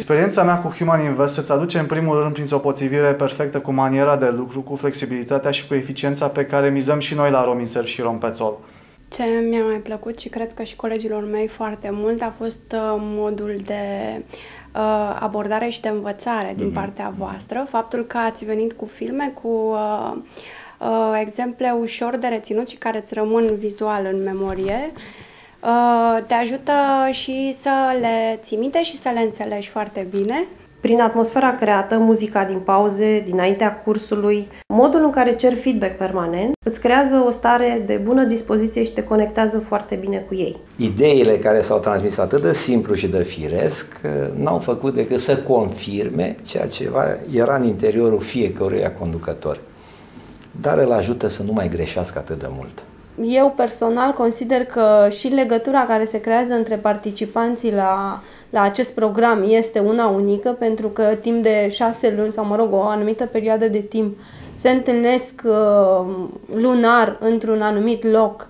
Experiența mea cu Human Invest îți aduce în primul rând printr-o potrivire perfectă cu maniera de lucru, cu flexibilitatea și cu eficiența pe care mizăm și noi la Rominserv și Rompetrol. Ce mi-a mai plăcut și cred că și colegilor mei foarte mult a fost modul de abordare și de învățare din partea voastră. Faptul că ați venit cu filme, cu exemple ușor de reținut și care îți rămân vizual în memorie, te ajută și să le ții minte și să le înțelegi foarte bine. Prin atmosfera creată, muzica din pauze, dinaintea cursului, modul în care cer feedback permanent, îți creează o stare de bună dispoziție și te conectează foarte bine cu ei. Ideile care s-au transmis atât de simplu și de firesc n-au făcut decât să confirme ceea ce era în interiorul fiecăruia conducător. Dar îl ajută să nu mai greșească atât de mult. Eu personal consider că și legătura care se creează între participanții la acest program este una unică, pentru că timp de 6 luni sau, mă rog, o anumită perioadă de timp se întâlnesc lunar într-un anumit loc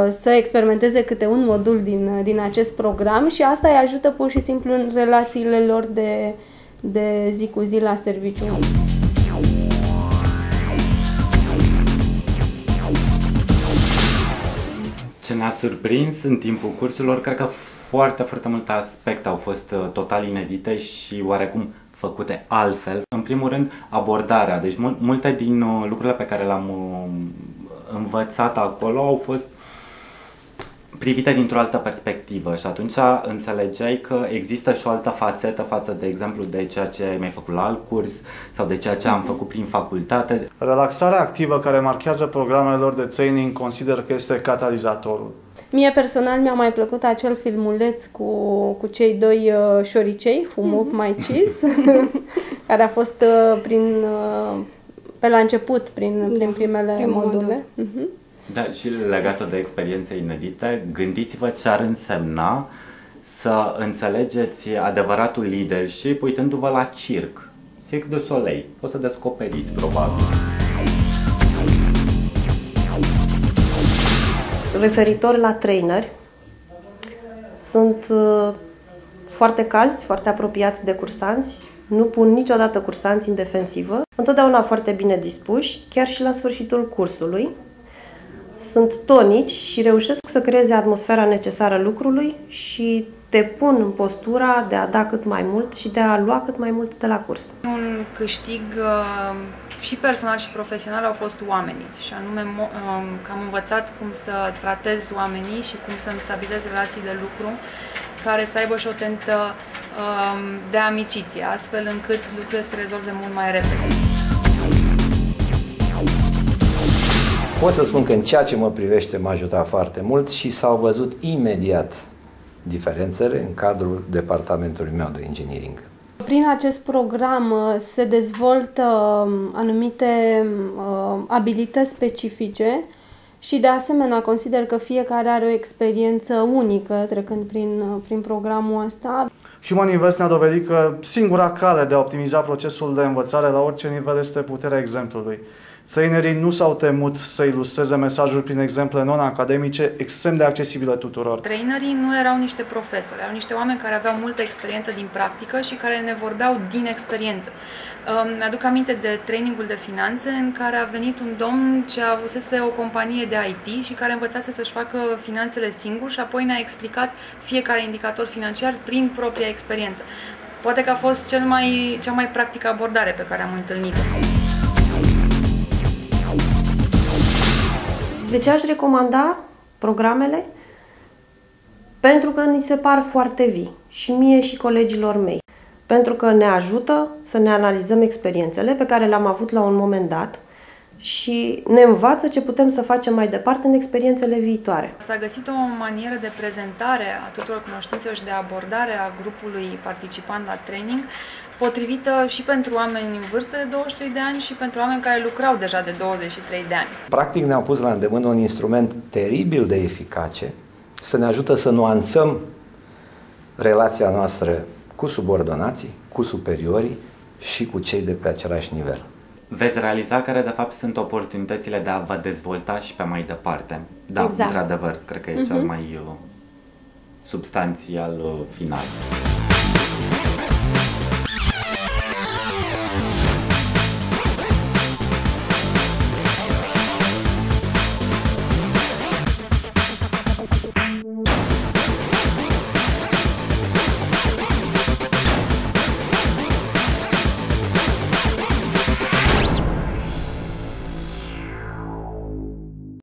să experimenteze câte un modul din acest program și asta îi ajută pur și simplu în relațiile lor de zi cu zi la serviciu. Ce ne-a surprins în timpul cursurilor, cred că foarte multe aspecte au fost total inedite și oarecum făcute altfel. În primul rând, abordarea. Deci multe din lucrurile pe care le-am învățat acolo au fost privite dintr-o altă perspectivă și atunci înțelegeai că există și o altă fațetă față, de exemplu, de ceea ce ai mai făcut la alt curs sau de ceea ce am făcut prin facultate. Relaxarea activă care marchează programele lor de training consider că este catalizatorul. Mie personal mi-a mai plăcut acel filmuleț cu cei doi șoricei, Who Move My Cheese, care a fost pe la început, prin primele module. Da, și legat de experiențe inedite, gândiți-vă ce ar însemna să înțelegeți adevăratul leadership uitându-vă la Cirque du Soleil. O să descoperiți, probabil. Referitor la traineri, sunt foarte calzi, foarte apropiați de cursanți, nu pun niciodată cursanți în defensivă, întotdeauna foarte bine dispuși, chiar și la sfârșitul cursului. Sunt tonici și reușesc să creeze atmosfera necesară lucrului și te pun în postura de a da cât mai mult și de a lua cât mai mult de la curs. Un câștig și personal și profesional au fost oamenii și anume că am învățat cum să tratez oamenii și cum să-mi stabilez relații de lucru care să aibă și o tentă de amiciție, astfel încât lucrurile se rezolve mult mai repede. Pot să spun că în ceea ce mă privește m-a ajutat foarte mult și s-au văzut imediat diferențele în cadrul departamentului meu de engineering. Prin acest program se dezvoltă anumite abilități specifice și de asemenea consider că fiecare are o experiență unică trecând prin programul ăsta. Human Invest ne-a dovedit că singura cale de a optimiza procesul de învățare la orice nivel este puterea exemplului. Trainerii nu s-au temut să ilustreze mesajul prin exemple non-academice extrem de accesibile tuturor. Trainerii nu erau niște profesori, erau niște oameni care aveau multă experiență din practică și care ne vorbeau din experiență. Mi-aduc aminte de trainingul de finanțe în care a venit un domn ce avusese o companie de IT și care învățase să-și facă finanțele singur și apoi ne-a explicat fiecare indicator financiar prin propria experiență. Poate că a fost cea mai practică abordare pe care am întâlnit-o. De ce aș recomanda programele? Pentru că ni se par foarte vii, și mie și colegilor mei. Pentru că ne ajută să ne analizăm experiențele pe care le-am avut la un moment dat și ne învață ce putem să facem mai departe în experiențele viitoare. S-a găsit o manieră de prezentare a tuturor cunoștințelor și de abordare a grupului participant la training potrivită și pentru oameni în vârstă de 23 de ani și pentru oameni care lucrau deja de 23 de ani. Practic ne-am pus la îndemână un instrument teribil de eficace să ne ajută să nuanțăm relația noastră cu subordonații, cu superiorii și cu cei de pe același nivel. Veți realiza care de fapt sunt oportunitățile de a vă dezvolta și pe mai departe. Da, exact. Într-adevăr, cred că e cel mai substanțial final.